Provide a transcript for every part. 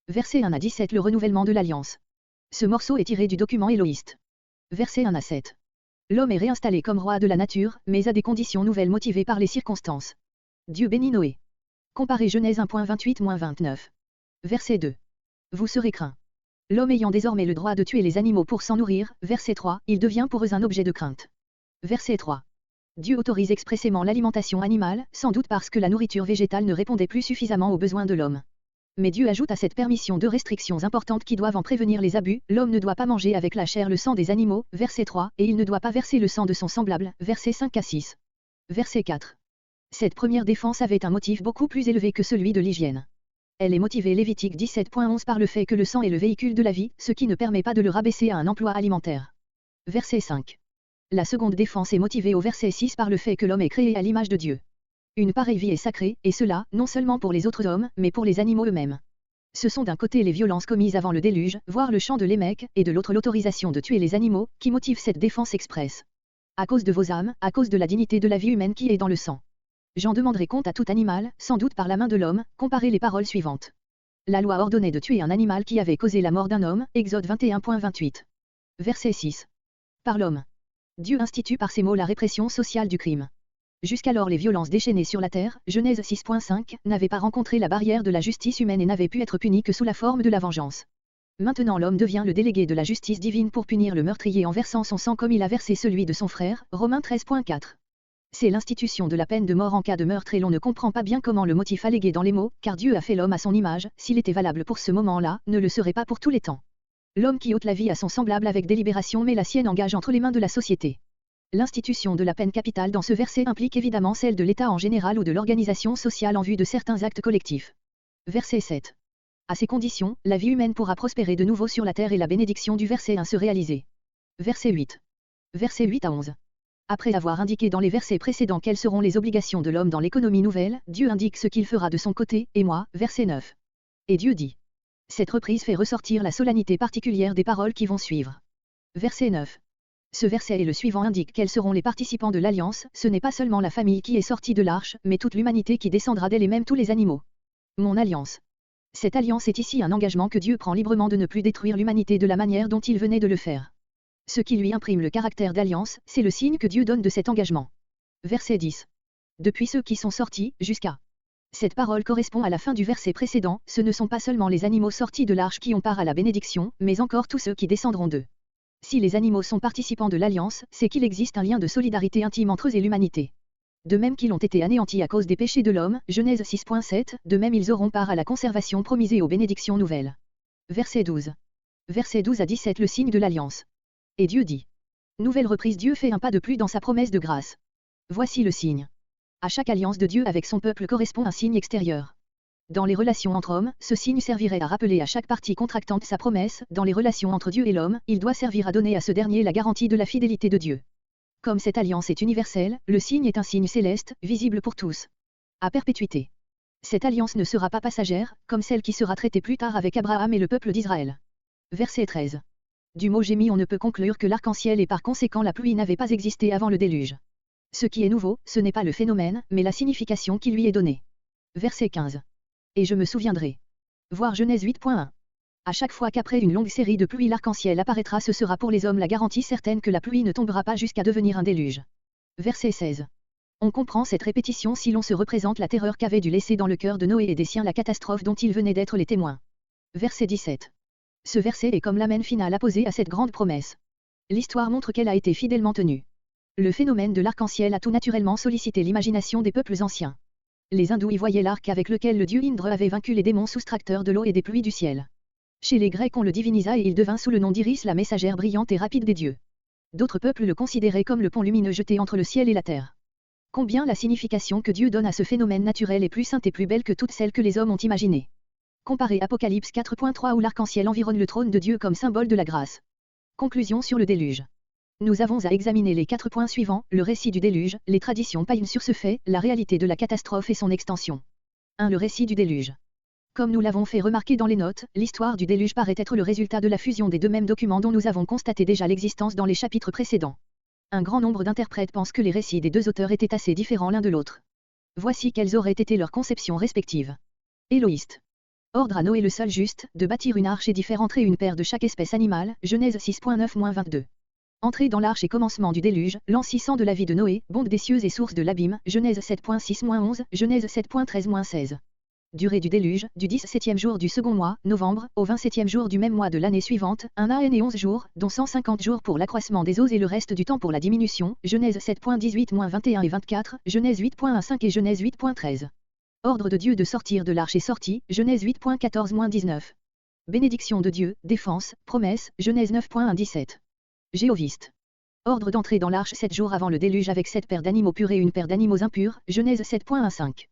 Versets 1 à 17 Le renouvellement de l'alliance. Ce morceau est tiré du document éloïste. Versets 1 à 7. L'homme est réinstallé comme roi de la nature, mais à des conditions nouvelles motivées par les circonstances. Dieu bénit Noé. Comparez Genèse 1.28-29. Verset 2. Vous serez craints. L'homme ayant désormais le droit de tuer les animaux pour s'en nourrir, verset 3, il devient pour eux un objet de crainte. Verset 3. Dieu autorise expressément l'alimentation animale, sans doute parce que la nourriture végétale ne répondait plus suffisamment aux besoins de l'homme. Mais Dieu ajoute à cette permission deux restrictions importantes qui doivent en prévenir les abus. L'homme ne doit pas manger avec la chair le sang des animaux, verset 3, et il ne doit pas verser le sang de son semblable, versets 5 à 6. Verset 4. Cette première défense avait un motif beaucoup plus élevé que celui de l'hygiène. Elle est motivée Lévitique 17.11 par le fait que le sang est le véhicule de la vie, ce qui ne permet pas de le rabaisser à un emploi alimentaire. Verset 5. La seconde défense est motivée au verset 6 par le fait que l'homme est créé à l'image de Dieu. Une pareille vie est sacrée, et cela, non seulement pour les autres hommes, mais pour les animaux eux-mêmes. Ce sont d'un côté les violences commises avant le déluge, voire le chant de Lémec, et de l'autre l'autorisation de tuer les animaux, qui motivent cette défense expresse. À cause de vos âmes, à cause de la dignité de la vie humaine qui est dans le sang. J'en demanderai compte à tout animal, sans doute par la main de l'homme, comparez les paroles suivantes. La loi ordonnait de tuer un animal qui avait causé la mort d'un homme, Exode 21.28. Verset 6. Par l'homme. Dieu institue par ces mots la répression sociale du crime. Jusqu'alors les violences déchaînées sur la terre, Genèse 6.5, n'avaient pas rencontré la barrière de la justice humaine et n'avaient pu être punies que sous la forme de la vengeance. Maintenant l'homme devient le délégué de la justice divine pour punir le meurtrier en versant son sang comme il a versé celui de son frère, Romains 13.4. C'est l'institution de la peine de mort en cas de meurtre et l'on ne comprend pas bien comment le motif allégué dans les mots, car Dieu a fait l'homme à son image, s'il était valable pour ce moment-là, ne le serait pas pour tous les temps. L'homme qui ôte la vie à son semblable avec délibération met la sienne en gage entre les mains de la société. L'institution de la peine capitale dans ce verset implique évidemment celle de l'État en général ou de l'organisation sociale en vue de certains actes collectifs. Verset 7. À ces conditions, la vie humaine pourra prospérer de nouveau sur la terre et la bénédiction du verset 1 se réaliser. Verset 8. Verset 8 à 11. Après avoir indiqué dans les versets précédents quelles seront les obligations de l'homme dans l'économie nouvelle, Dieu indique ce qu'il fera de son côté, et moi, verset 9. Et Dieu dit. Cette reprise fait ressortir la solennité particulière des paroles qui vont suivre. Verset 9. Ce verset et le suivant indiquent quels seront les participants de l'alliance, ce n'est pas seulement la famille qui est sortie de l'arche, mais toute l'humanité qui descendra d'elle et même tous les animaux. Mon alliance. Cette alliance est ici un engagement que Dieu prend librement de ne plus détruire l'humanité de la manière dont il venait de le faire. Ce qui lui imprime le caractère d'alliance, c'est le signe que Dieu donne de cet engagement. Verset 10. Depuis ceux qui sont sortis, jusqu'à. Cette parole correspond à la fin du verset précédent, ce ne sont pas seulement les animaux sortis de l'arche qui ont part à la bénédiction, mais encore tous ceux qui descendront d'eux. Si les animaux sont participants de l'alliance, c'est qu'il existe un lien de solidarité intime entre eux et l'humanité. De même qu'ils ont été anéantis à cause des péchés de l'homme, Genèse 6.7, de même ils auront part à la conservation promise et aux bénédictions nouvelles. Verset 12. Verset 12 à 17 Le signe de l'alliance. Et Dieu dit. Nouvelle reprise Dieu fait un pas de plus dans sa promesse de grâce. Voici le signe. À chaque alliance de Dieu avec son peuple correspond un signe extérieur. Dans les relations entre hommes, ce signe servirait à rappeler à chaque partie contractante sa promesse. Dans les relations entre Dieu et l'homme, il doit servir à donner à ce dernier la garantie de la fidélité de Dieu. Comme cette alliance est universelle, le signe est un signe céleste, visible pour tous. À perpétuité. Cette alliance ne sera pas passagère, comme celle qui sera traitée plus tard avec Abraham et le peuple d'Israël. Verset 13. Du mot gémis on ne peut conclure que l'arc-en-ciel et par conséquent la pluie n'avait pas existé avant le déluge. Ce qui est nouveau, ce n'est pas le phénomène, mais la signification qui lui est donnée. Verset 15. Et je me souviendrai. Voir Genèse 8.1. À chaque fois qu'après une longue série de pluies l'arc-en-ciel apparaîtra, ce sera pour les hommes la garantie certaine que la pluie ne tombera pas jusqu'à devenir un déluge. Verset 16. On comprend cette répétition si l'on se représente la terreur qu'avait dû laisser dans le cœur de Noé et des siens la catastrophe dont ils venaient d'être les témoins. Verset 17. Ce verset est comme l'amen final apposé à cette grande promesse. L'histoire montre qu'elle a été fidèlement tenue. Le phénomène de l'arc-en-ciel a tout naturellement sollicité l'imagination des peuples anciens. Les hindous y voyaient l'arc avec lequel le dieu Indre avait vaincu les démons soustracteurs de l'eau et des pluies du ciel. Chez les Grecs on le divinisa et il devint sous le nom d'Iris la messagère brillante et rapide des dieux. D'autres peuples le considéraient comme le pont lumineux jeté entre le ciel et la terre. Combien la signification que Dieu donne à ce phénomène naturel est plus sainte et plus belle que toutes celles que les hommes ont imaginées. Comparez Apocalypse 4.3 où l'arc-en-ciel environne le trône de Dieu comme symbole de la grâce. Conclusion sur le déluge. Nous avons à examiner les 4 points suivants, le récit du déluge, les traditions païennes sur ce fait, la réalité de la catastrophe et son extension. 1. Le récit du déluge. Comme nous l'avons fait remarquer dans les notes, l'histoire du déluge paraît être le résultat de la fusion des deux mêmes documents dont nous avons constaté déjà l'existence dans les chapitres précédents. Un grand nombre d'interprètes pensent que les récits des deux auteurs étaient assez différents l'un de l'autre. Voici quelles auraient été leurs conceptions respectives. Éloïste. Ordre à Noé le seul juste, de bâtir une arche et d'y faire entrer une paire de chaque espèce animale, Genèse 6.9-22. Entrée dans l'arche et commencement du déluge, lancissant de la vie de Noé, bonde des cieux et source de l'abîme, Genèse 7.6-11, Genèse 7.13-16. Durée du déluge, du 17e jour du second mois, novembre, au 27e jour du même mois de l'année suivante, un an et 11 jours, dont 150 jours pour l'accroissement des eaux et le reste du temps pour la diminution, Genèse 7.18-21 et 24, Genèse 8.15 et Genèse 8.13. Ordre de Dieu de sortir de l'arche est sorti, Genèse 8.14-19. Bénédiction de Dieu, défense, promesse, Genèse 9.1-17. Jéhoviste. Ordre d'entrer dans l'arche 7 jours avant le déluge avec 7 paires d'animaux purs et une paire d'animaux impurs, Genèse 7.15.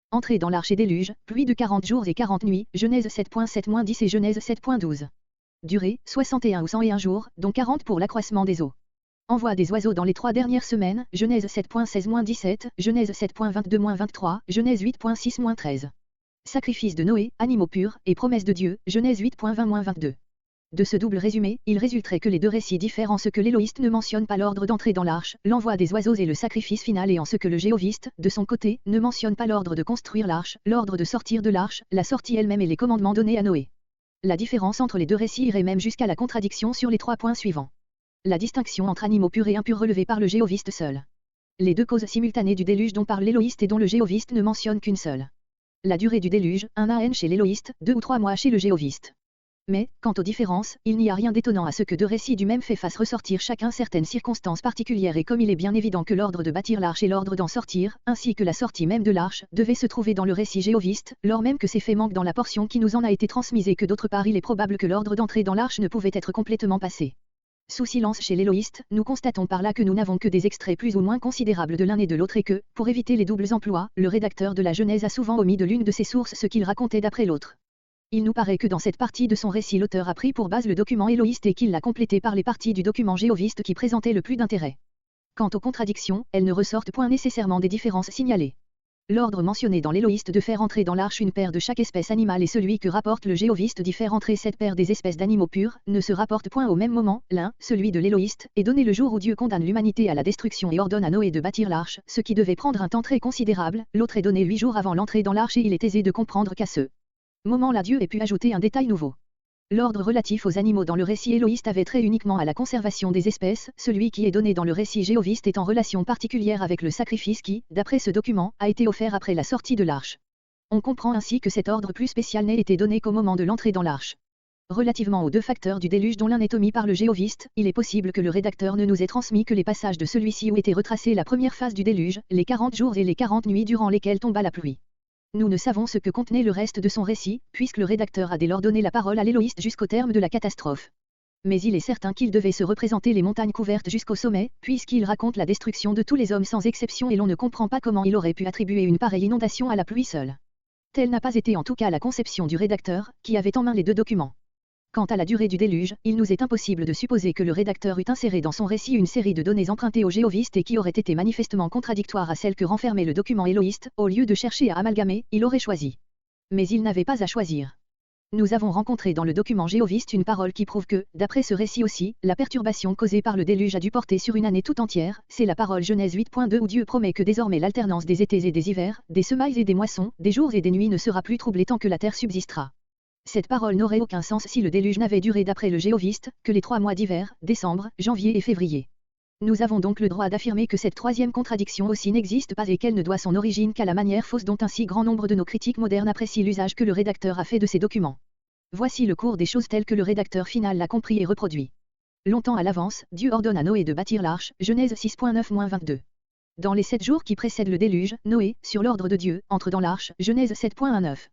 Entrée dans l'arche et déluge, pluie de 40 jours et 40 nuits, Genèse 7.7-10 et Genèse 7.12. Durée, 61 ou 101 jours, dont 40 pour l'accroissement des eaux. Envoi des oiseaux dans les 3 dernières semaines, Genèse 7.16-17, Genèse 7.22-23, Genèse 8.6-13. Sacrifice de Noé, animaux purs, et promesse de Dieu, Genèse 8.20-22. De ce double résumé, il résulterait que les deux récits diffèrent en ce que l'éloïste ne mentionne pas l'ordre d'entrée dans l'arche, l'envoi des oiseaux et le sacrifice final et en ce que le jéhoviste, de son côté, ne mentionne pas l'ordre de construire l'arche, l'ordre de sortir de l'arche, la sortie elle-même et les commandements donnés à Noé. La différence entre les deux récits irait même jusqu'à la contradiction sur les 3 points suivants. La distinction entre animaux purs et impurs relevée par le jéhoviste seul. Les 2 causes simultanées du déluge dont parle l'éloïste et dont le jéhoviste ne mentionne qu'une seule. La durée du déluge, 1 an chez l'éloïste, 2 ou 3 mois chez le jéhoviste. Mais, quant aux différences, il n'y a rien d'étonnant à ce que 2 récits du même fait fassent ressortir chacun certaines circonstances particulières et comme il est bien évident que l'ordre de bâtir l'arche et l'ordre d'en sortir, ainsi que la sortie même de l'arche, devait se trouver dans le récit jéhoviste, lors même que ces faits manquent dans la portion qui nous en a été transmise et que d'autre part il est probable que l'ordre d'entrée dans l'arche ne pouvait être complètement passé. Sous silence chez l'éloïste, nous constatons par là que nous n'avons que des extraits plus ou moins considérables de l'un et de l'autre et que, pour éviter les doubles emplois, le rédacteur de la Genèse a souvent omis de l'une de ses sources ce qu'il racontait d'après l'autre. Il nous paraît que dans cette partie de son récit l'auteur a pris pour base le document éloïste et qu'il l'a complété par les parties du document jéhoviste qui présentaient le plus d'intérêt. Quant aux contradictions, elles ne ressortent point nécessairement des différences signalées. L'ordre mentionné dans l'éloïste de faire entrer dans l'arche une paire de chaque espèce animale et celui que rapporte le jéhoviste d'y faire entrer 7 paires des espèces d'animaux purs, ne se rapportent point au même moment, l'un, celui de l'éloïste, est donné le jour où Dieu condamne l'humanité à la destruction et ordonne à Noé de bâtir l'arche, ce qui devait prendre un temps très considérable, l'autre est donné 8 jours avant l'entrée dans l'arche et il est aisé de comprendre qu'à ce moment-là Dieu ait pu ajouter un détail nouveau. L'ordre relatif aux animaux dans le récit éloïste avait trait uniquement à la conservation des espèces, celui qui est donné dans le récit jéhoviste est en relation particulière avec le sacrifice qui, d'après ce document, a été offert après la sortie de l'arche. On comprend ainsi que cet ordre plus spécial n'ait été donné qu'au moment de l'entrée dans l'arche. Relativement aux 2 facteurs du déluge dont l'un est omis par le jéhoviste, il est possible que le rédacteur ne nous ait transmis que les passages de celui-ci où était retracée la première phase du déluge, les 40 jours et les 40 nuits durant lesquels tomba la pluie. Nous ne savons ce que contenait le reste de son récit, puisque le rédacteur a dès lors donné la parole à l'éloïste jusqu'au terme de la catastrophe. Mais il est certain qu'il devait se représenter les montagnes couvertes jusqu'au sommet, puisqu'il raconte la destruction de tous les hommes sans exception et l'on ne comprend pas comment il aurait pu attribuer une pareille inondation à la pluie seule. Telle n'a pas été en tout cas la conception du rédacteur, qui avait en main les 2 documents. Quant à la durée du déluge, il nous est impossible de supposer que le rédacteur eût inséré dans son récit une série de données empruntées au jéhoviste et qui auraient été manifestement contradictoires à celles que renfermait le document éloïste, au lieu de chercher à amalgamer, il aurait choisi. Mais il n'avait pas à choisir. Nous avons rencontré dans le document jéhoviste une parole qui prouve que, d'après ce récit aussi, la perturbation causée par le déluge a dû porter sur une année tout entière, c'est la parole Genèse 8.2 où Dieu promet que désormais l'alternance des étés et des hivers, des semailles et des moissons, des jours et des nuits ne sera plus troublée tant que la terre subsistera. Cette parole n'aurait aucun sens si le déluge n'avait duré d'après le jéhoviste, que les 3 mois d'hiver, décembre, janvier et février. Nous avons donc le droit d'affirmer que cette 3e contradiction aussi n'existe pas et qu'elle ne doit son origine qu'à la manière fausse dont un si grand nombre de nos critiques modernes apprécient l'usage que le rédacteur a fait de ces documents. Voici le cours des choses tel que le rédacteur final l'a compris et reproduit. Longtemps à l'avance, Dieu ordonne à Noé de bâtir l'arche, Genèse 6.9-22. Dans les 7 jours qui précèdent le déluge, Noé, sur l'ordre de Dieu, entre dans l'arche, Genèse 7.19.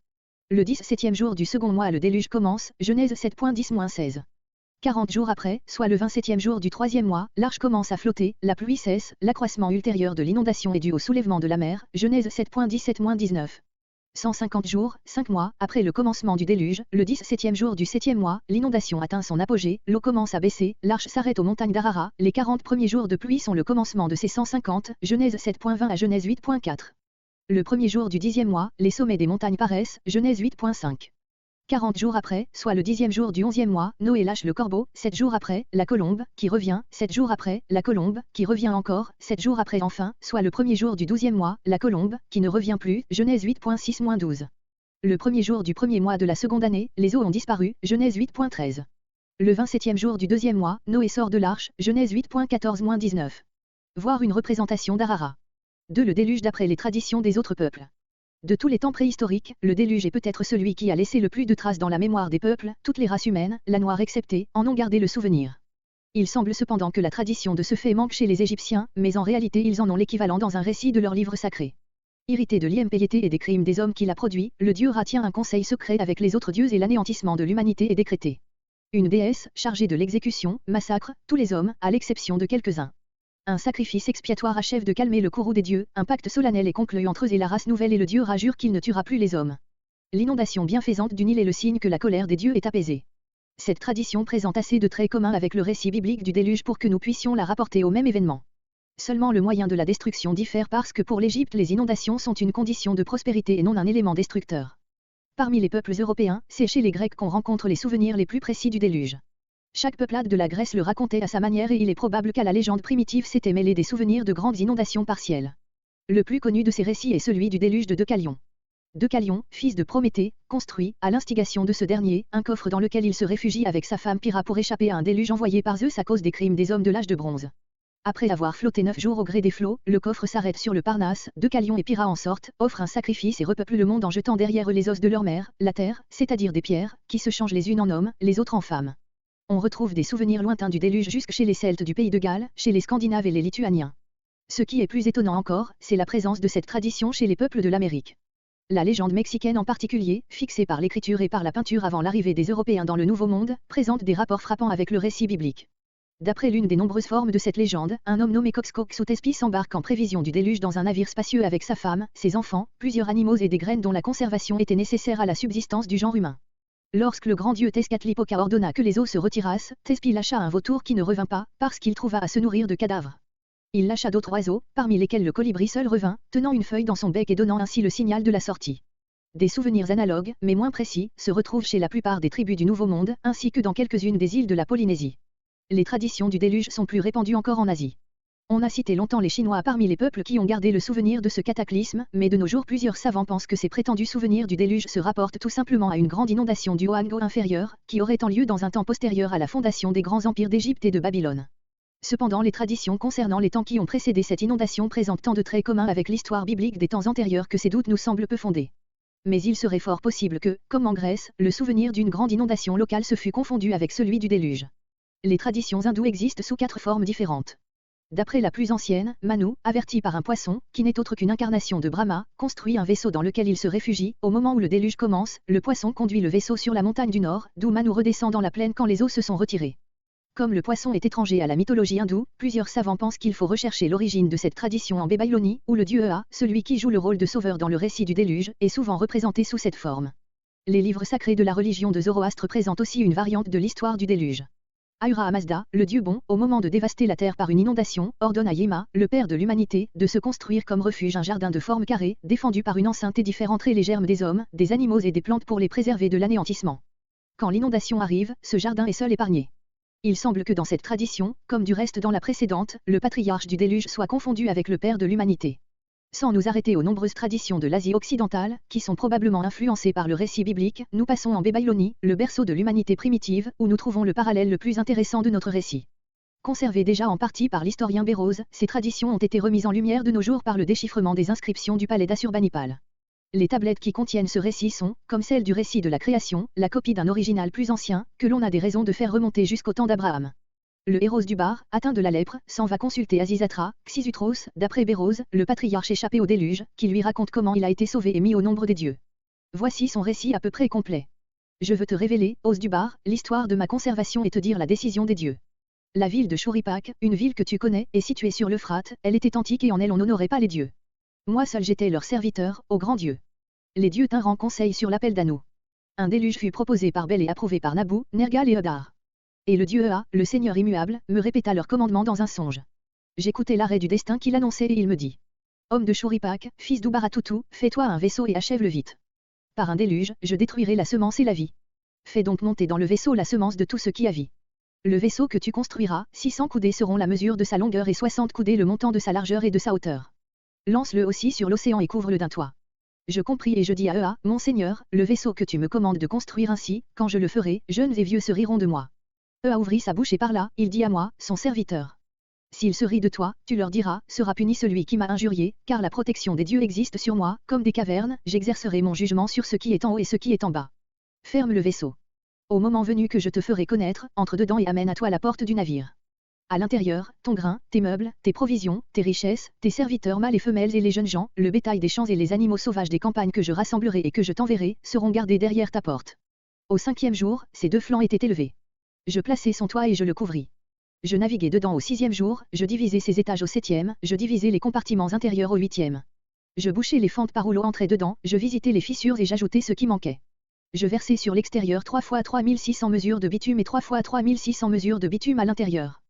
Le 17e jour du second mois le déluge commence, Genèse 7.10-16. 40 jours après, soit le 27e jour du 3e mois, l'arche commence à flotter, la pluie cesse, l'accroissement ultérieur de l'inondation est dû au soulèvement de la mer, Genèse 7.17-19. 150 jours, 5 mois, après le commencement du déluge, le 17e jour du 7e mois, l'inondation atteint son apogée, l'eau commence à baisser, l'arche s'arrête aux montagnes d'Arara, les 40 premiers jours de pluie sont le commencement de ces 150, Genèse 7.20 à Genèse 8.4. Le premier jour du 10e mois, les sommets des montagnes paraissent, Genèse 8.5. 40 jours après, soit le 10e jour du 11e mois, Noé lâche le corbeau, 7 jours après, la colombe, qui revient, 7 jours après, la colombe, qui revient encore, 7 jours après enfin, soit le premier jour du 12e mois, la colombe, qui ne revient plus, Genèse 8.6-12. Le premier jour du premier mois de la seconde année, les eaux ont disparu, Genèse 8.13. Le 27e jour du deuxième mois, Noé sort de l'arche, Genèse 8.14-19. Voir une représentation d'Arara. 2. Le déluge d'après les traditions des autres peuples. De tous les temps préhistoriques, le déluge est peut-être celui qui a laissé le plus de traces dans la mémoire des peuples, toutes les races humaines, la noire exceptée, en ont gardé le souvenir. Il semble cependant que la tradition de ce fait manque chez les Égyptiens, mais en réalité ils en ont l'équivalent dans un récit de leur livre sacré. Irrité de l'impiété et des crimes des hommes qu'il a produits, le dieu Ra tient un conseil secret avec les autres dieux et l'anéantissement de l'humanité est décrété. Une déesse, chargée de l'exécution, massacre tous les hommes, à l'exception de quelques-uns. Un sacrifice expiatoire achève de calmer le courroux des dieux, un pacte solennel est conclu entre eux et la race nouvelle et le dieu Ra jure qu'il ne tuera plus les hommes. L'inondation bienfaisante du Nil est le signe que la colère des dieux est apaisée. Cette tradition présente assez de traits communs avec le récit biblique du déluge pour que nous puissions la rapporter au même événement. Seulement le moyen de la destruction diffère parce que pour l'Égypte les inondations sont une condition de prospérité et non un élément destructeur. Parmi les peuples européens, c'est chez les Grecs qu'on rencontre les souvenirs les plus précis du déluge. Chaque peuplade de la Grèce le racontait à sa manière et il est probable qu'à la légende primitive s'étaient mêlés des souvenirs de grandes inondations partielles. Le plus connu de ces récits est celui du déluge de Deucalion. Deucalion, fils de Prométhée, construit, à l'instigation de ce dernier, un coffre dans lequel il se réfugie avec sa femme Pyrrha pour échapper à un déluge envoyé par Zeus à cause des crimes des hommes de l'âge de bronze. Après avoir flotté 9 jours au gré des flots, le coffre s'arrête sur le Parnasse, Deucalion et Pyrrha en sortent, offrent un sacrifice et repeuplent le monde en jetant derrière eux les os de leur mère, la terre, c'est-à-dire des pierres, qui se changent les unes en hommes, les autres en femmes. On retrouve des souvenirs lointains du déluge jusque chez les Celtes du pays de Galles, chez les Scandinaves et les Lituaniens. Ce qui est plus étonnant encore, c'est la présence de cette tradition chez les peuples de l'Amérique. La légende mexicaine en particulier, fixée par l'écriture et par la peinture avant l'arrivée des Européens dans le Nouveau Monde, présente des rapports frappants avec le récit biblique. D'après l'une des nombreuses formes de cette légende, un homme nommé Coxcoxotespi s'embarque en prévision du déluge dans un navire spacieux avec sa femme, ses enfants, plusieurs animaux et des graines dont la conservation était nécessaire à la subsistance du genre humain. Lorsque le grand dieu Tezcatlipoca ordonna que les eaux se retirassent, Thespi lâcha un vautour qui ne revint pas, parce qu'il trouva à se nourrir de cadavres. Il lâcha d'autres oiseaux, parmi lesquels le colibri seul revint, tenant une feuille dans son bec et donnant ainsi le signal de la sortie. Des souvenirs analogues, mais moins précis, se retrouvent chez la plupart des tribus du Nouveau Monde, ainsi que dans quelques-unes des îles de la Polynésie. Les traditions du déluge sont plus répandues encore en Asie. On a cité longtemps les Chinois parmi les peuples qui ont gardé le souvenir de ce cataclysme, mais de nos jours plusieurs savants pensent que ces prétendus souvenirs du déluge se rapportent tout simplement à une grande inondation du Hoangho inférieur, qui aurait eu lieu dans un temps postérieur à la fondation des grands empires d'Égypte et de Babylone. Cependant les traditions concernant les temps qui ont précédé cette inondation présentent tant de traits communs avec l'histoire biblique des temps antérieurs que ces doutes nous semblent peu fondés. Mais il serait fort possible que, comme en Grèce, le souvenir d'une grande inondation locale se fût confondu avec celui du déluge. Les traditions hindoues existent sous 4 formes différentes. D'après la plus ancienne, Manu, averti par un poisson, qui n'est autre qu'une incarnation de Brahma, construit un vaisseau dans lequel il se réfugie. Au moment où le déluge commence, le poisson conduit le vaisseau sur la montagne du nord, d'où Manu redescend dans la plaine quand les eaux se sont retirées. Comme le poisson est étranger à la mythologie hindoue, plusieurs savants pensent qu'il faut rechercher l'origine de cette tradition en Babylonie, où le dieu Ea, celui qui joue le rôle de sauveur dans le récit du déluge, est souvent représenté sous cette forme. Les livres sacrés de la religion de Zoroastre présentent aussi une variante de l'histoire du déluge. Ahura Mazda, le dieu bon, au moment de dévaster la terre par une inondation, ordonne à Yema, le père de l'humanité, de se construire comme refuge un jardin de forme carrée, défendu par une enceinte et d'y faire entrer les germes des hommes, des animaux et des plantes pour les préserver de l'anéantissement. Quand l'inondation arrive, ce jardin est seul épargné. Il semble que dans cette tradition, comme du reste dans la précédente, le patriarche du déluge soit confondu avec le père de l'humanité. Sans nous arrêter aux nombreuses traditions de l'Asie occidentale, qui sont probablement influencées par le récit biblique, nous passons en Babylonie, le berceau de l'humanité primitive, où nous trouvons le parallèle le plus intéressant de notre récit. Conservées déjà en partie par l'historien Bérose, ces traditions ont été remises en lumière de nos jours par le déchiffrement des inscriptions du palais d'Assurbanipal. Les tablettes qui contiennent ce récit sont, comme celle du récit de la création, la copie d'un original plus ancien, que l'on a des raisons de faire remonter jusqu'au temps d'Abraham. Le héros du bar, atteint de la lèpre, s'en va consulter Azizatra, Xisutros, d'après Bérose, le patriarche échappé au déluge, qui lui raconte comment il a été sauvé et mis au nombre des dieux. Voici son récit à peu près complet. Je veux te révéler, Os du bar, l'histoire de ma conservation et te dire la décision des dieux. La ville de Shuripak, une ville que tu connais, est située sur l'Euphrate, elle était antique et en elle on n'honorait pas les dieux. Moi seul j'étais leur serviteur, ô grand Dieu. Les dieux tinrent conseil sur l'appel d'Anu. Un déluge fut proposé par Bel et approuvé par Nabu, Nergal et Odar. Et le dieu Ea, le Seigneur immuable, me répéta leur commandement dans un songe. J'écoutai l'arrêt du destin qu'il annonçait et il me dit. Homme de Shuripak, fils d'Ubaratutu, fais-toi un vaisseau et achève-le vite. Par un déluge, je détruirai la semence et la vie. Fais donc monter dans le vaisseau la semence de tout ce qui a vie. Le vaisseau que tu construiras, 600 coudées seront la mesure de sa longueur et 60 coudées le montant de sa largeur et de sa hauteur. Lance-le aussi sur l'océan et couvre-le d'un toit. Je compris et je dis à Ea, mon Seigneur, le vaisseau que tu me commandes de construire ainsi, quand je le ferai, jeunes et vieux se riront de moi. Ea ouvrit sa bouche et parla, il dit à moi, son serviteur. S'il se rit de toi, tu leur diras, sera puni celui qui m'a injurié, car la protection des dieux existe sur moi, comme des cavernes, j'exercerai mon jugement sur ce qui est en haut et ce qui est en bas. Ferme le vaisseau. Au moment venu que je te ferai connaître, entre dedans et amène à toi la porte du navire. À l'intérieur, ton grain, tes meubles, tes provisions, tes richesses, tes serviteurs mâles et femelles et les jeunes gens, le bétail des champs et les animaux sauvages des campagnes que je rassemblerai et que je t'enverrai, seront gardés derrière ta porte. Au 5e jour, ses 2 flancs étaient élevés. Je plaçai son toit et je le couvris. Je naviguai dedans au 6e jour, je divisai ses étages au 7e, je divisai les compartiments intérieurs au 8e. Je bouchai les fentes par où l'eau entrait dedans, je visitai les fissures et j'ajoutai ce qui manquait. Je versai sur l'extérieur 3 fois 3600 mesures de bitume et 3 fois 3600 mesures de bitume à l'intérieur.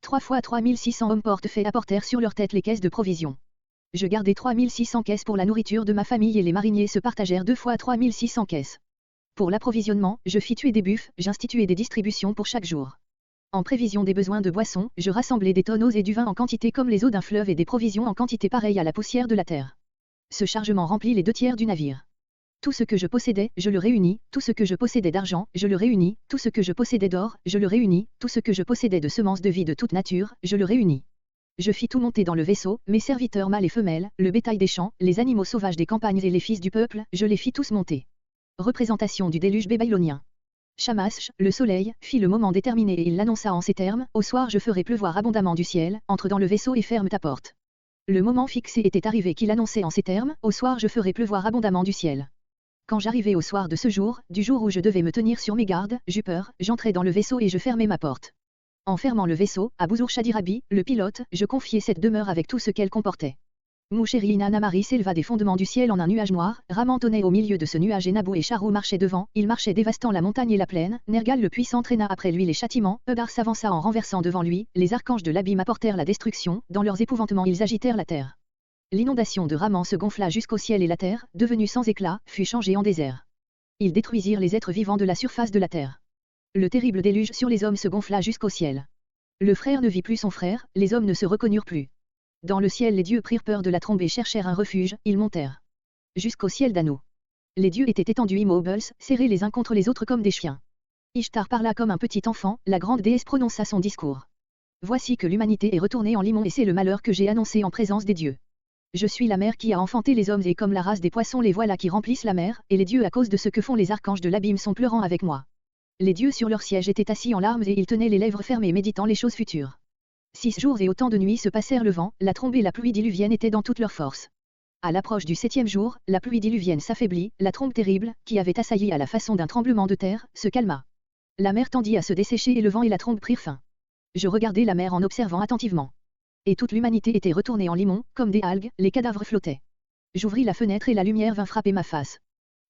3 fois 3600 hommes portefaix apportèrent sur leurs têtes les caisses de provisions. Je gardai 3600 caisses pour la nourriture de ma famille et les mariniers se partagèrent 2 fois 3600 caisses. Pour l'approvisionnement, je fis tuer des buffles, j'instituai des distributions pour chaque jour. En prévision des besoins de boissons, je rassemblai des tonneaux et du vin en quantité comme les eaux d'un fleuve et des provisions en quantité pareille à la poussière de la terre. Ce chargement remplit les 2/3 du navire. Tout ce que je possédais, je le réunis, tout ce que je possédais d'argent, je le réunis, tout ce que je possédais d'or, je le réunis, tout ce que je possédais de semences de vie de toute nature, je le réunis. Je fis tout monter dans le vaisseau, mes serviteurs mâles et femelles, le bétail des champs, les animaux sauvages des campagnes et les fils du peuple, je les fis tous monter. Représentation du déluge babylonien. Shamash, le soleil, fit le moment déterminé et il l'annonça en ces termes, au soir je ferai pleuvoir abondamment du ciel, entre dans le vaisseau et ferme ta porte. Le moment fixé était arrivé qu'il annonçait en ces termes, au soir je ferai pleuvoir abondamment du ciel. Quand j'arrivai au soir de ce jour, du jour où je devais me tenir sur mes gardes, j'eus peur, j'entrai dans le vaisseau et je fermai ma porte. En fermant le vaisseau, à Bouzour-Chadirabi, le pilote, je confiai cette demeure avec tout ce qu'elle comportait. Mouchéri Namari s'éleva des fondements du ciel en un nuage noir, Ramantonnait au milieu de ce nuage et Nabou et Charou marchaient devant, ils marchaient dévastant la montagne et la plaine, Nergal le puissant traîna après lui les châtiments, Eudar s'avança en renversant devant lui, les archanges de l'abîme apportèrent la destruction, dans leurs épouvantements ils agitèrent la terre. L'inondation de Raman se gonfla jusqu'au ciel et la terre, devenue sans éclat, fut changée en désert. Ils détruisirent les êtres vivants de la surface de la terre. Le terrible déluge sur les hommes se gonfla jusqu'au ciel. Le frère ne vit plus son frère, les hommes ne se reconnurent plus. Dans le ciel les dieux prirent peur de la trombe et cherchèrent un refuge, ils montèrent jusqu'au ciel d'Anu. Les dieux étaient étendus immobiles, serrés les uns contre les autres comme des chiens. Ishtar parla comme un petit enfant, la grande déesse prononça son discours. Voici que l'humanité est retournée en limon et c'est le malheur que j'ai annoncé en présence des dieux. Je suis la mer qui a enfanté les hommes et comme la race des poissons les voilà qui remplissent la mer, et les dieux à cause de ce que font les archanges de l'abîme sont pleurants avec moi. Les dieux sur leur siège étaient assis en larmes et ils tenaient les lèvres fermées méditant les choses futures. 6 jours et autant de nuits se passèrent le vent, la trombe et la pluie diluvienne étaient dans toute leur force. À l'approche du 7e jour, la pluie diluvienne s'affaiblit, la trombe terrible, qui avait assailli à la façon d'un tremblement de terre, se calma. La mer tendit à se dessécher et le vent et la trombe prirent fin. Je regardai la mer en observant attentivement. Et toute l'humanité était retournée en limon, comme des algues, les cadavres flottaient. J'ouvris la fenêtre et la lumière vint frapper ma face.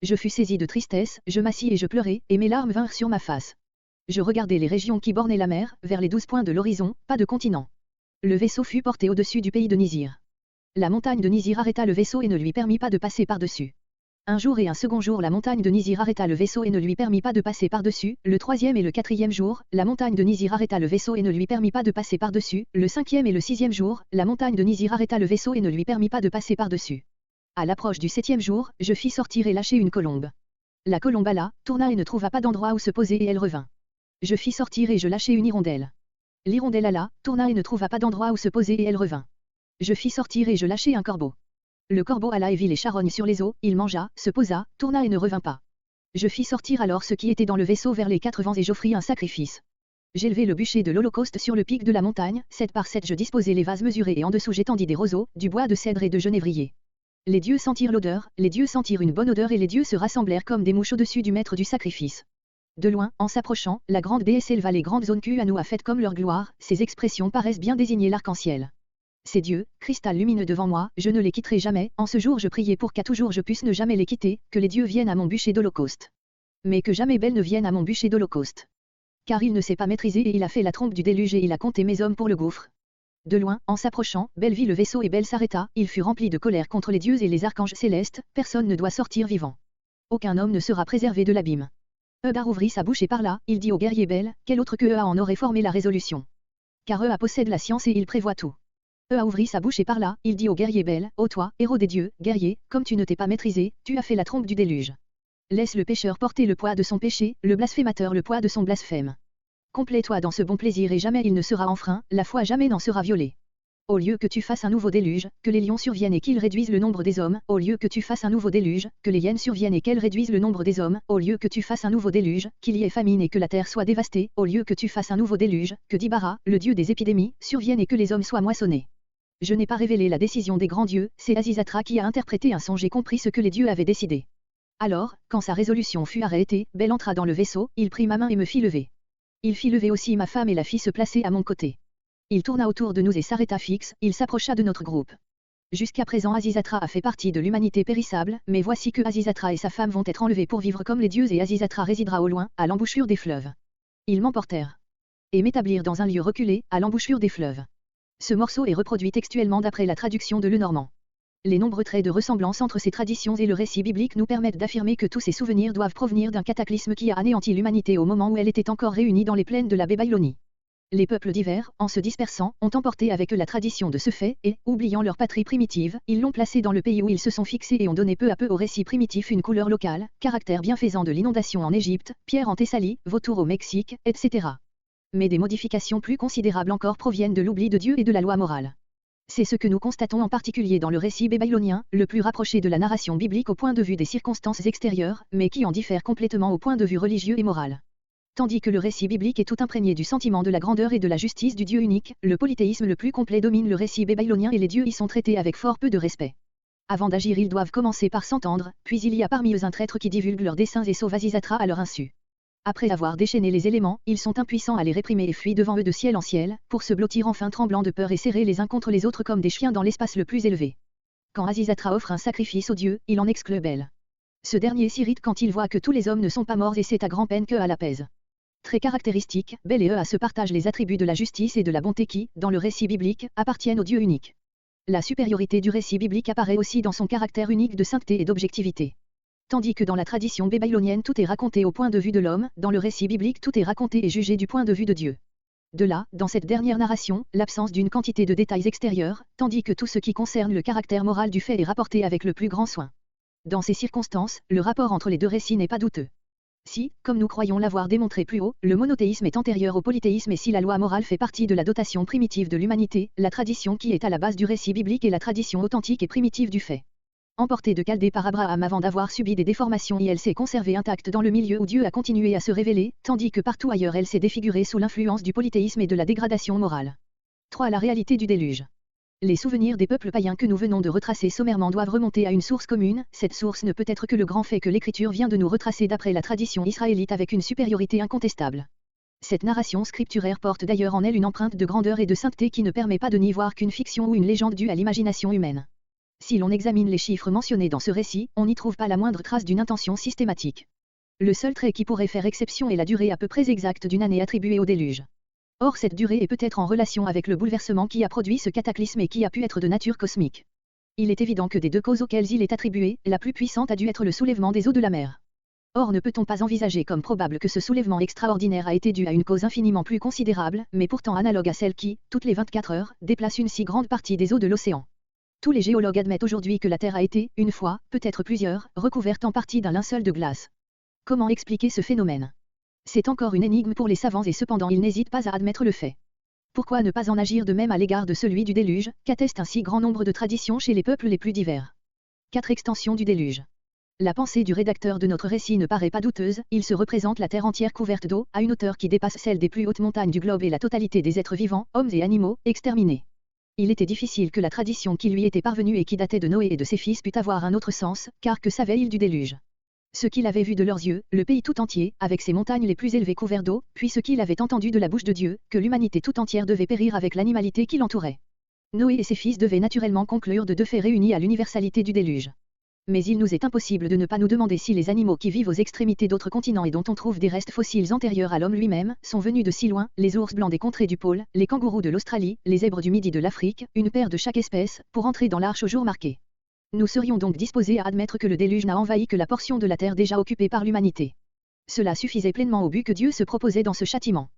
Je fus saisi de tristesse, je m'assis et je pleurai, et mes larmes vinrent sur ma face. Je regardai les régions qui bornaient la mer, vers les 12 points de l'horizon, pas de continent. Le vaisseau fut porté au-dessus du pays de Nizir. La montagne de Nizir arrêta le vaisseau et ne lui permit pas de passer par-dessus. Un jour et un second jour la montagne de Nizir arrêta le vaisseau et ne lui permit pas de passer par-dessus, le 3e et le 4e jour, la montagne de Nizir arrêta le vaisseau et ne lui permit pas de passer par-dessus, le 5e et le 6e jour, la montagne de Nizir arrêta le vaisseau et ne lui permit pas de passer par-dessus. À l'approche du 7e jour, je fis sortir et lâcher une colombe. La colombe alla, tourna et ne trouva pas d'endroit où se poser et elle revint. Je fis sortir et je lâchai une hirondelle. L'hirondelle alla, tourna et ne trouva pas d'endroit où se poser et elle revint. Je fis sortir et je lâchai un corbeau. Le corbeau alla et vit les charognes sur les eaux, il mangea, se posa, tourna et ne revint pas. Je fis sortir alors ce qui était dans le vaisseau vers les 4 vents et j'offris un sacrifice. J'élevai le bûcher de l'Holocauste sur le pic de la montagne, 7 par 7 je disposai les vases mesurés et en dessous j'étendis des roseaux, du bois de cèdre et de genévrier. Les dieux sentirent l'odeur, les dieux sentirent une bonne odeur et les dieux se rassemblèrent comme des mouches au-dessus du maître du sacrifice. De loin, en s'approchant, la grande déesse éleva les grandes zones qu'Anu a faites comme leur gloire, ces expressions paraissent bien désigner l'arc-en-ciel. Ces dieux, cristal lumineux devant moi, je ne les quitterai jamais, en ce jour je priais pour qu'à toujours je puisse ne jamais les quitter, que les dieux viennent à mon bûcher d'Holocauste. Mais que jamais Bel ne vienne à mon bûcher d'Holocauste. Car il ne sait pas maîtriser et il a fait la trompe du déluge et il a compté mes hommes pour le gouffre. De loin, en s'approchant, Bel vit le vaisseau et Bel s'arrêta, il fut rempli de colère contre les dieux et les archanges célestes, personne ne doit sortir vivant. Aucun homme ne sera préservé de l'abîme. Eudar ouvrit sa bouche et parla, il dit au guerrier Bel, quel autre que Ea en aurait formé la résolution. Car Ea possède la science et il prévoit tout. Ea ouvrit sa bouche et parla, il dit au guerrier Bel, ô toi, héros des dieux, guerrier, comme tu ne t'es pas maîtrisé, tu as fait la trompe du déluge. Laisse le pécheur porter le poids de son péché, le blasphémateur le poids de son blasphème. Complais-toi dans ce bon plaisir et jamais il ne sera enfreint, la foi jamais n'en sera violée. Au lieu que tu fasses un nouveau déluge, que les lions surviennent et qu'ils réduisent le nombre des hommes, au lieu que tu fasses un nouveau déluge, que les hyènes surviennent et qu'elles réduisent le nombre des hommes, au lieu que tu fasses un nouveau déluge, qu'il y ait famine et que la terre soit dévastée, au lieu que tu fasses un nouveau déluge, que Dibara, le dieu des épidémies, survienne et que les hommes soient moissonnés. Je n'ai pas révélé la décision des grands dieux, c'est Azizatra qui a interprété un songe et compris ce que les dieux avaient décidé. Alors, quand sa résolution fut arrêtée, Bel entra dans le vaisseau, il prit ma main et me fit lever. Il fit lever aussi ma femme et la fit se placer à mon côté. Il tourna autour de nous et s'arrêta fixe, il s'approcha de notre groupe. Jusqu'à présent Azizatra a fait partie de l'humanité périssable, mais voici que Azizatra et sa femme vont être enlevés pour vivre comme les dieux et Azizatra résidera au loin, à l'embouchure des fleuves. Ils m'emportèrent. Et m'établirent dans un lieu reculé, à l'embouchure des fleuves. Ce morceau est reproduit textuellement d'après la traduction de Lenormand. Les nombreux traits de ressemblance entre ces traditions et le récit biblique nous permettent d'affirmer que tous ces souvenirs doivent provenir d'un cataclysme qui a anéanti l'humanité au moment où elle était encore réunie dans les plaines de la Babylonie. Les peuples divers, en se dispersant, ont emporté avec eux la tradition de ce fait, et, oubliant leur patrie primitive, ils l'ont placée dans le pays où ils se sont fixés et ont donné peu à peu au récit primitif une couleur locale, caractère bienfaisant de l'inondation en Égypte, pierre en Thessalie, vautour au Mexique, etc. Mais des modifications plus considérables encore proviennent de l'oubli de Dieu et de la loi morale. C'est ce que nous constatons en particulier dans le récit babylonien, le plus rapproché de la narration biblique au point de vue des circonstances extérieures, mais qui en diffère complètement au point de vue religieux et moral. Tandis que le récit biblique est tout imprégné du sentiment de la grandeur et de la justice du Dieu unique, le polythéisme le plus complet domine le récit babylonien et les dieux y sont traités avec fort peu de respect. Avant d'agir ils doivent commencer par s'entendre, puis il y a parmi eux un traître qui divulgue leurs desseins et sauve Azizatra à leur insu. Après avoir déchaîné les éléments, ils sont impuissants à les réprimer et fuient devant eux de ciel en ciel, pour se blottir enfin tremblant de peur et serrés les uns contre les autres comme des chiens dans l'espace le plus élevé. Quand Azizatra offre un sacrifice au Dieu, il en exclut Bel. Ce dernier s'irrite quand il voit que tous les hommes ne sont pas morts et c'est à grand-peine qu'Ea l'apaise. Très caractéristique, Bel et Ea se partagent les attributs de la justice et de la bonté qui, dans le récit biblique, appartiennent au Dieu unique. La supériorité du récit biblique apparaît aussi dans son caractère unique de sainteté et d'objectivité. Tandis que dans la tradition babylonienne tout est raconté au point de vue de l'homme, dans le récit biblique tout est raconté et jugé du point de vue de Dieu. De là, dans cette dernière narration, l'absence d'une quantité de détails extérieurs, tandis que tout ce qui concerne le caractère moral du fait est rapporté avec le plus grand soin. Dans ces circonstances, le rapport entre les deux récits n'est pas douteux. Si, comme nous croyons l'avoir démontré plus haut, le monothéisme est antérieur au polythéisme et si la loi morale fait partie de la dotation primitive de l'humanité, la tradition qui est à la base du récit biblique est la tradition authentique et primitive du fait. Emportée de Chaldée par Abraham avant d'avoir subi des déformations et elle s'est conservée intacte dans le milieu où Dieu a continué à se révéler, tandis que partout ailleurs elle s'est défigurée sous l'influence du polythéisme et de la dégradation morale. 3. La réalité du déluge. Les souvenirs des peuples païens que nous venons de retracer sommairement doivent remonter à une source commune, cette source ne peut être que le grand fait que l'Écriture vient de nous retracer d'après la tradition israélite avec une supériorité incontestable. Cette narration scripturaire porte d'ailleurs en elle une empreinte de grandeur et de sainteté qui ne permet pas de n'y voir qu'une fiction ou une légende due à l'imagination humaine. Si l'on examine les chiffres mentionnés dans ce récit, on n'y trouve pas la moindre trace d'une intention systématique. Le seul trait qui pourrait faire exception est la durée à peu près exacte d'une année attribuée au déluge. Or cette durée est peut-être en relation avec le bouleversement qui a produit ce cataclysme et qui a pu être de nature cosmique. Il est évident que des deux causes auxquelles il est attribué, la plus puissante a dû être le soulèvement des eaux de la mer. Or ne peut-on pas envisager comme probable que ce soulèvement extraordinaire a été dû à une cause infiniment plus considérable, mais pourtant analogue à celle qui, toutes les 24 heures, déplace une si grande partie des eaux de l'océan. Tous les géologues admettent aujourd'hui que la Terre a été, une fois, peut-être plusieurs, recouverte en partie d'un linceul de glace. Comment expliquer ce phénomène? C'est encore une énigme pour les savants et cependant ils n'hésitent pas à admettre le fait. Pourquoi ne pas en agir de même à l'égard de celui du déluge, qu'atteste un si grand nombre de traditions chez les peuples les plus divers? 4. Extension du déluge. La pensée du rédacteur de notre récit ne paraît pas douteuse, il se représente la Terre entière couverte d'eau, à une hauteur qui dépasse celle des plus hautes montagnes du globe et la totalité des êtres vivants, hommes et animaux, exterminés. Il était difficile que la tradition qui lui était parvenue et qui datait de Noé et de ses fils pût avoir un autre sens, car que savaient-ils du déluge? Ce qu'ils avaient vu de leurs yeux, le pays tout entier, avec ses montagnes les plus élevées couvertes d'eau, puis ce qu'ils avaient entendu de la bouche de Dieu, que l'humanité tout entière devait périr avec l'animalité qui l'entourait. Noé et ses fils devaient naturellement conclure de deux faits réunis à l'universalité du déluge. Mais il nous est impossible de ne pas nous demander si les animaux qui vivent aux extrémités d'autres continents et dont on trouve des restes fossiles antérieurs à l'homme lui-même, sont venus de si loin, les ours blancs des contrées du pôle, les kangourous de l'Australie, les zèbres du midi de l'Afrique, une paire de chaque espèce, pour entrer dans l'arche au jour marqué. Nous serions donc disposés à admettre que le déluge n'a envahi que la portion de la terre déjà occupée par l'humanité. Cela suffisait pleinement au but que Dieu se proposait dans ce châtiment.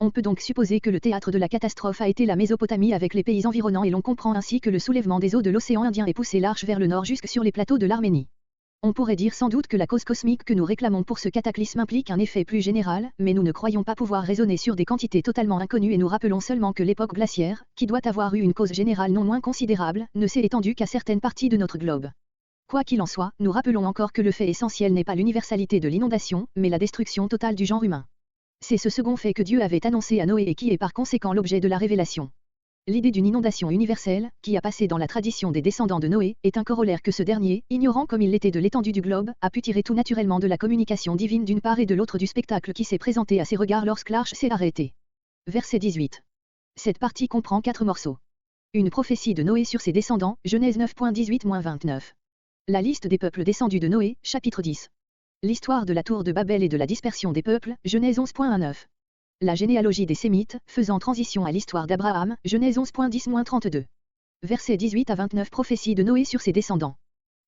On peut donc supposer que le théâtre de la catastrophe a été la Mésopotamie avec les pays environnants et l'on comprend ainsi que le soulèvement des eaux de l'océan Indien ait poussé l'arche vers le nord jusque sur les plateaux de l'Arménie. On pourrait dire sans doute que la cause cosmique que nous réclamons pour ce cataclysme implique un effet plus général, mais nous ne croyons pas pouvoir raisonner sur des quantités totalement inconnues et nous rappelons seulement que l'époque glaciaire, qui doit avoir eu une cause générale non moins considérable, ne s'est étendue qu'à certaines parties de notre globe. Quoi qu'il en soit, nous rappelons encore que le fait essentiel n'est pas l'universalité de l'inondation, mais la destruction totale du genre humain. C'est ce second fait que Dieu avait annoncé à Noé et qui est par conséquent l'objet de la révélation. L'idée d'une inondation universelle, qui a passé dans la tradition des descendants de Noé, est un corollaire que ce dernier, ignorant comme il l'était de l'étendue du globe, a pu tirer tout naturellement de la communication divine d'une part et de l'autre du spectacle qui s'est présenté à ses regards lorsque l'arche s'est arrêtée. Verset 18. Cette partie comprend 4 morceaux. Une prophétie de Noé sur ses descendants, Genèse 9.18-29. La liste des peuples descendus de Noé, chapitre 10. L'histoire de la tour de Babel et de la dispersion des peuples, Genèse 11.19. La généalogie des Sémites, faisant transition à l'histoire d'Abraham, Genèse 11.10-32. Versets 18 à 29 prophétie de Noé sur ses descendants.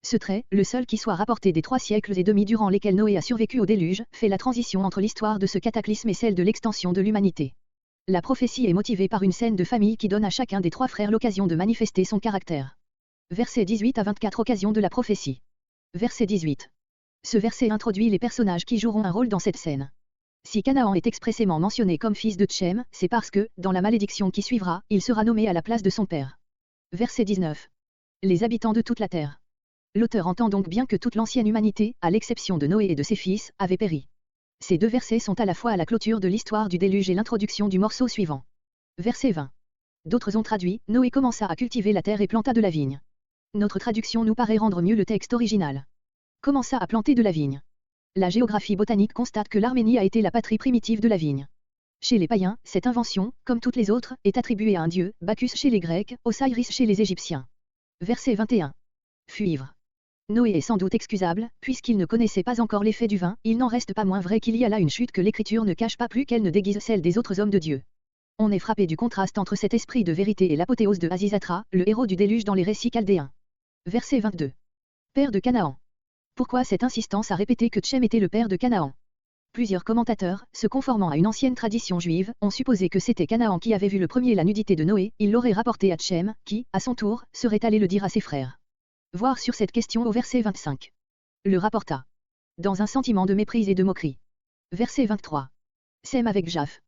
Ce trait, le seul qui soit rapporté des 3 siècles et demi durant lesquels Noé a survécu au déluge, fait la transition entre l'histoire de ce cataclysme et celle de l'extension de l'humanité. La prophétie est motivée par une scène de famille qui donne à chacun des 3 frères l'occasion de manifester son caractère. Versets 18 à 24 occasion de la prophétie. Verset 18. Ce verset introduit les personnages qui joueront un rôle dans cette scène. Si Canaan est expressément mentionné comme fils de Tchem, c'est parce que, dans la malédiction qui suivra, il sera nommé à la place de son père. Verset 19. Les habitants de toute la terre. L'auteur entend donc bien que toute l'ancienne humanité, à l'exception de Noé et de ses fils, avait péri. Ces 2 versets sont à la fois à la clôture de l'histoire du déluge et l'introduction du morceau suivant. Verset 20. D'autres ont traduit, Noé commença à cultiver la terre et planta de la vigne. Notre traduction nous paraît rendre mieux le texte original. Commença à planter de la vigne. La géographie botanique constate que l'Arménie a été la patrie primitive de la vigne. Chez les païens, cette invention, comme toutes les autres, est attribuée à un dieu, Bacchus chez les Grecs, Osiris chez les Égyptiens. Verset 21. Fut ivre. Noé est sans doute excusable, puisqu'il ne connaissait pas encore l'effet du vin, il n'en reste pas moins vrai qu'il y a là une chute que l'Écriture ne cache pas plus qu'elle ne déguise celle des autres hommes de Dieu. On est frappé du contraste entre cet esprit de vérité et l'apothéose de Azizatra, le héros du déluge dans les récits chaldéens. Verset 22. Père de Canaan. Pourquoi cette insistance à répéter que Tchem était le père de Canaan? Plusieurs commentateurs, se conformant à une ancienne tradition juive, ont supposé que c'était Canaan qui avait vu le premier la nudité de Noé, il l'aurait rapporté à Tchem, qui, à son tour, serait allé le dire à ses frères. Voir sur cette question au verset 25. Le rapporta. Dans un sentiment de méprise et de moquerie. Verset 23. Sem avec Japh.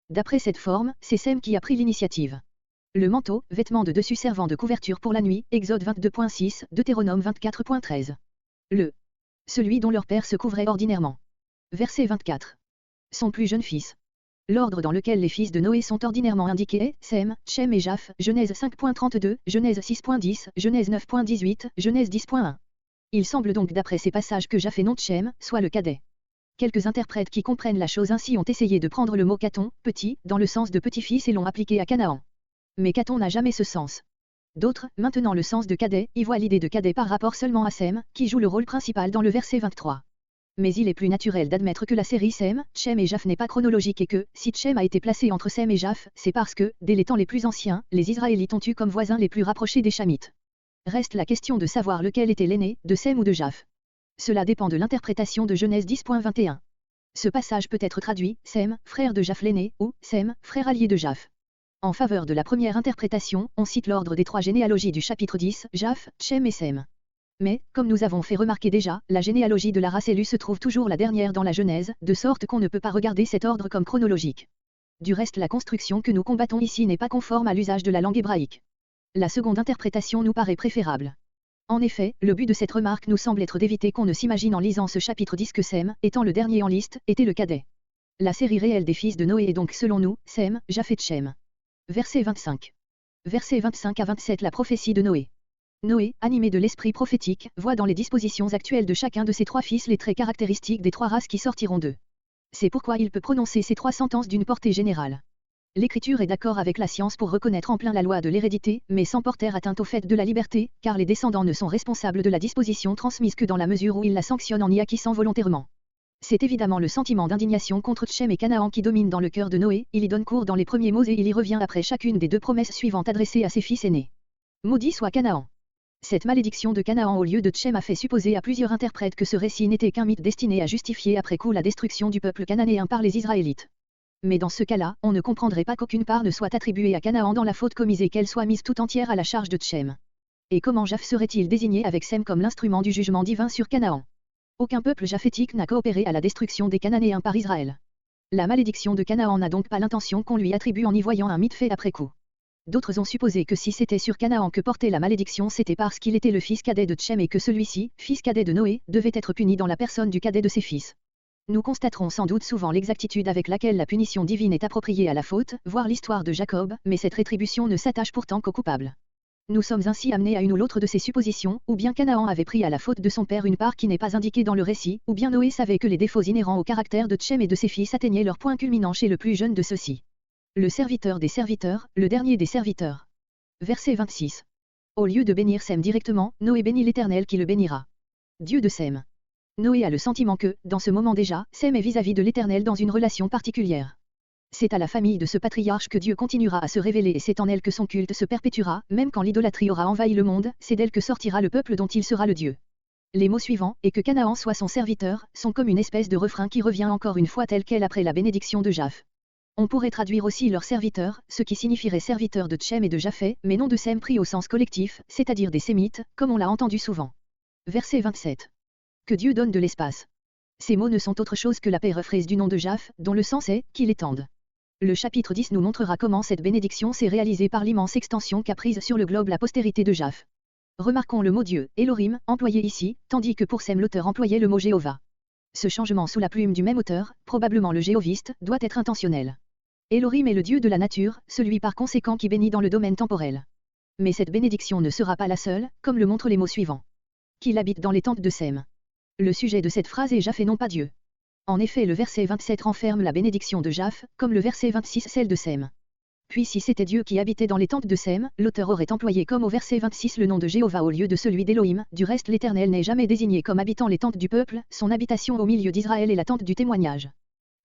D'après cette forme, c'est Sem qui a pris l'initiative. Le manteau, vêtement de dessus servant de couverture pour la nuit, Exode 22.6, Deutéronome 24.13. Celui dont leur père se couvrait ordinairement. Verset 24. Son plus jeune fils. L'ordre dans lequel les fils de Noé sont ordinairement indiqués est Sem, Tchem et Japh, Genèse 5.32, Genèse 6.10, Genèse 9.18, Genèse 10.1. Il semble donc d'après ces passages que Japh et non Tchem, soit le cadet. Quelques interprètes qui comprennent la chose ainsi ont essayé de prendre le mot caton, petit, dans le sens de petit-fils et l'ont appliqué à Canaan. Mais caton n'a jamais ce sens. D'autres, maintenant le sens de cadet, y voient l'idée de cadet par rapport seulement à Sem, qui joue le rôle principal dans le verset 23. Mais il est plus naturel d'admettre que la série Sem, Tchem et Japh n'est pas chronologique et que, si Tchem a été placé entre Sem et Japh, c'est parce que, dès les temps les plus anciens, les Israélites ont eu comme voisins les plus rapprochés des Chamites. Reste la question de savoir lequel était l'aîné, de Sem ou de Japh. Cela dépend de l'interprétation de Genèse 10.21. Ce passage peut être traduit, Sem, frère de Japh l'aîné, ou Sem, frère allié de Japh. En faveur de la première interprétation, on cite l'ordre des 3 généalogies du chapitre 10, Japh, Tchem et Sem. Mais, comme nous avons fait remarquer déjà, la généalogie de la race élue se trouve toujours la dernière dans la Genèse, de sorte qu'on ne peut pas regarder cet ordre comme chronologique. Du reste, la construction que nous combattons ici n'est pas conforme à l'usage de la langue hébraïque. La seconde interprétation nous paraît préférable. En effet, le but de cette remarque nous semble être d'éviter qu'on ne s'imagine en lisant ce chapitre 10 que Sem, étant le dernier en liste, était le cadet. La série réelle des fils de Noé est donc selon nous, Sem, Japh et Tchem. Verset 25. Versets 25 à 27 la prophétie de Noé. Noé, animé de l'esprit prophétique, voit dans les dispositions actuelles de chacun de ses 3 fils les traits caractéristiques des 3 races qui sortiront d'eux. C'est pourquoi il peut prononcer ces 3 sentences d'une portée générale. L'Écriture est d'accord avec la science pour reconnaître en plein la loi de l'hérédité, mais sans porter atteinte au fait de la liberté, car les descendants ne sont responsables de la disposition transmise que dans la mesure où ils la sanctionnent en y acquissant volontairement. C'est évidemment le sentiment d'indignation contre Tchem et Canaan qui domine dans le cœur de Noé, il y donne cours dans les premiers mots et il y revient après chacune des 2 promesses suivantes adressées à ses fils aînés. Maudit soit Canaan. Cette malédiction de Canaan au lieu de Tchem a fait supposer à plusieurs interprètes que ce récit n'était qu'un mythe destiné à justifier après coup la destruction du peuple cananéen par les Israélites. Mais dans ce cas-là, on ne comprendrait pas qu'aucune part ne soit attribuée à Canaan dans la faute commise et qu'elle soit mise tout entière à la charge de Tchem. Et comment Japh serait-il désigné avec Sem comme l'instrument du jugement divin sur Canaan? Aucun peuple japhétique n'a coopéré à la destruction des Cananéens par Israël. La malédiction de Canaan n'a donc pas l'intention qu'on lui attribue en y voyant un mythe fait après coup. D'autres ont supposé que si c'était sur Canaan que portait la malédiction, c'était parce qu'il était le fils cadet de Tchem et que celui-ci, fils cadet de Noé, devait être puni dans la personne du cadet de ses fils. Nous constaterons sans doute souvent l'exactitude avec laquelle la punition divine est appropriée à la faute, voire l'histoire de Jacob, mais cette rétribution ne s'attache pourtant qu'aux coupables. Nous sommes ainsi amenés à une ou l'autre de ces suppositions, ou bien Canaan avait pris à la faute de son père une part qui n'est pas indiquée dans le récit, ou bien Noé savait que les défauts inhérents au caractère de Tchem et de ses fils atteignaient leur point culminant chez le plus jeune de ceux-ci. Le serviteur des serviteurs, le dernier des serviteurs. Verset 26. Au lieu de bénir Sem directement, Noé bénit l'Éternel qui le bénira. Dieu de Sem. Noé a le sentiment que, dans ce moment déjà, Sem est vis-à-vis de l'Éternel dans une relation particulière. C'est à la famille de ce patriarche que Dieu continuera à se révéler et c'est en elle que son culte se perpétuera, même quand l'idolâtrie aura envahi le monde, c'est d'elle que sortira le peuple dont il sera le Dieu. Les mots suivants, et que Canaan soit son serviteur, sont comme une espèce de refrain qui revient encore une fois tel quel après la bénédiction de Japh. On pourrait traduire aussi leur serviteur, ce qui signifierait serviteur de Tchem et de Japheth, mais non de Sem pris au sens collectif, c'est-à-dire des Sémites, comme on l'a entendu souvent. Verset 27. Que Dieu donne de l'espace. Ces mots ne sont autre chose que la périphrase du nom de Japh, dont le sens est « qu'il étende ». Le chapitre 10 nous montrera comment cette bénédiction s'est réalisée par l'immense extension qu'a prise sur le globe la postérité de Japh. Remarquons le mot Dieu, Elohim, employé ici, tandis que pour Sem l'auteur employait le mot Jéhovah. Ce changement sous la plume du même auteur, probablement le jéhoviste, doit être intentionnel. Elohim est le Dieu de la nature, celui par conséquent qui bénit dans le domaine temporel. Mais cette bénédiction ne sera pas la seule, comme le montrent les mots suivants. Qu'il habite dans les tentes de Sem. Le sujet de cette phrase est Japh et non pas Dieu. En effet, le verset 27 renferme la bénédiction de Japh, comme le verset 26 celle de Sem. Puis si c'était Dieu qui habitait dans les tentes de Sem, l'auteur aurait employé comme au verset 26 le nom de Jéhovah au lieu de celui d'Elohim. Du reste, l'Éternel n'est jamais désigné comme habitant les tentes du peuple, son habitation au milieu d'Israël est la tente du témoignage.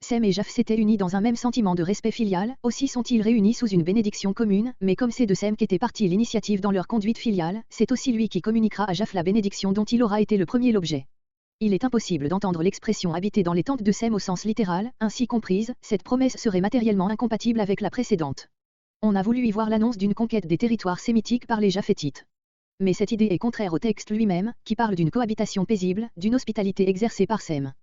Sem et Japh s'étaient unis dans un même sentiment de respect filial, aussi sont-ils réunis sous une bénédiction commune, mais comme c'est de Sem qu'était partie l'initiative dans leur conduite filiale, c'est aussi lui qui communiquera à Japh la bénédiction dont il aura été le premier l'objet. Il est impossible d'entendre l'expression habiter dans les tentes de Sem au sens littéral, ainsi comprise, cette promesse serait matériellement incompatible avec la précédente. On a voulu y voir l'annonce d'une conquête des territoires sémitiques par les Japhétites. Mais cette idée est contraire au texte lui-même, qui parle d'une cohabitation paisible, d'une hospitalité exercée par Sem.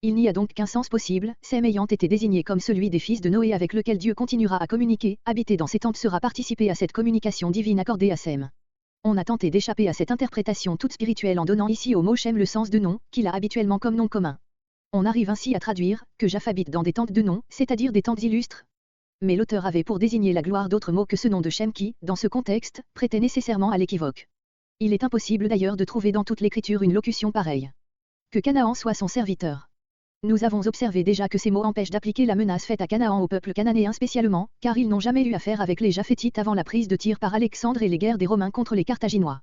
Il n'y a donc qu'un sens possible, Sem ayant été désigné comme celui des fils de Noé avec lequel Dieu continuera à communiquer, habiter dans ces tentes sera participer à cette communication divine accordée à Sem. On a tenté d'échapper à cette interprétation toute spirituelle en donnant ici au mot Shem le sens de nom, qu'il a habituellement comme nom commun. On arrive ainsi à traduire, que Japh habite dans des tentes de nom, c'est-à-dire des tentes illustres. Mais l'auteur avait pour désigner la gloire d'autres mots que ce nom de Shem qui, dans ce contexte, prêtait nécessairement à l'équivoque. Il est impossible d'ailleurs de trouver dans toute l'écriture une locution pareille. Que Canaan soit son serviteur. Nous avons observé déjà que ces mots empêchent d'appliquer la menace faite à Canaan au peuple cananéen spécialement, car ils n'ont jamais eu affaire avec les Japhétites avant la prise de Tyr par Alexandre et les guerres des Romains contre les Carthaginois.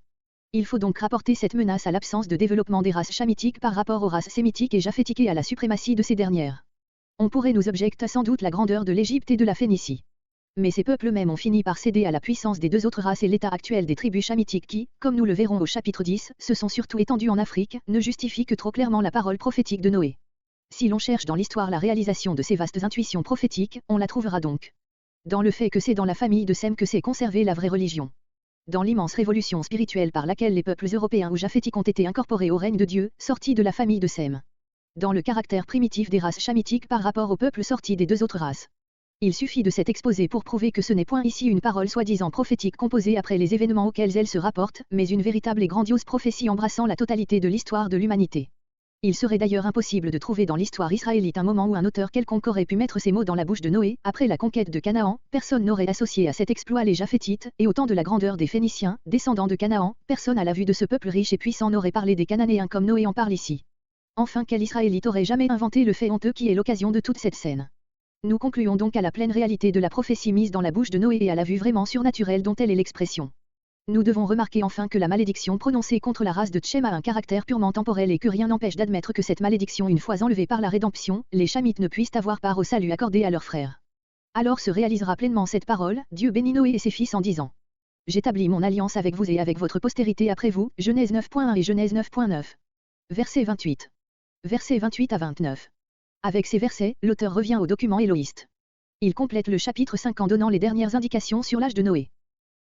Il faut donc rapporter cette menace à l'absence de développement des races chamitiques par rapport aux races sémitiques et japhétiques et à la suprématie de ces dernières. On pourrait nous objecter sans doute la grandeur de l'Égypte et de la Phénicie. Mais ces peuples mêmes ont fini par céder à la puissance des deux autres races et l'état actuel des tribus chamitiques qui, comme nous le verrons au chapitre 10, se sont surtout étendues en Afrique, ne justifie que trop clairement la parole prophétique de Noé. Si l'on cherche dans l'histoire la réalisation de ces vastes intuitions prophétiques, on la trouvera donc. Dans le fait que c'est dans la famille de Sem que s'est conservée la vraie religion. Dans l'immense révolution spirituelle par laquelle les peuples européens ou japhétiques ont été incorporés au règne de Dieu, sortis de la famille de Sem. Dans le caractère primitif des races chamitiques par rapport aux peuples sortis des deux autres races. Il suffit de cet exposé pour prouver que ce n'est point ici une parole soi-disant prophétique composée après les événements auxquels elle se rapporte, mais une véritable et grandiose prophétie embrassant la totalité de l'histoire de l'humanité. Il serait d'ailleurs impossible de trouver dans l'histoire israélite un moment où un auteur quelconque aurait pu mettre ces mots dans la bouche de Noé. Après la conquête de Canaan, personne n'aurait associé à cet exploit les Japhétites, et au temps de la grandeur des Phéniciens, descendants de Canaan, personne à la vue de ce peuple riche et puissant n'aurait parlé des Cananéens comme Noé en parle ici. Enfin, quel Israélite aurait jamais inventé le fait honteux qui est l'occasion de toute cette scène? Nous concluons donc à la pleine réalité de la prophétie mise dans la bouche de Noé et à la vue vraiment surnaturelle dont elle est l'expression. Nous devons remarquer enfin que la malédiction prononcée contre la race de Tchem a un caractère purement temporel et que rien n'empêche d'admettre que cette malédiction une fois enlevée par la rédemption, les Chamites ne puissent avoir part au salut accordé à leurs frères. Alors se réalisera pleinement cette parole, Dieu bénit Noé et ses fils en disant: J'établis mon alliance avec vous et avec votre postérité après vous, Genèse 9.1 et Genèse 9.9. Verset 28. Versets 28 à 29. Avec ces versets, l'auteur revient au document éloïste. Il complète le chapitre 5 en donnant les dernières indications sur l'âge de Noé.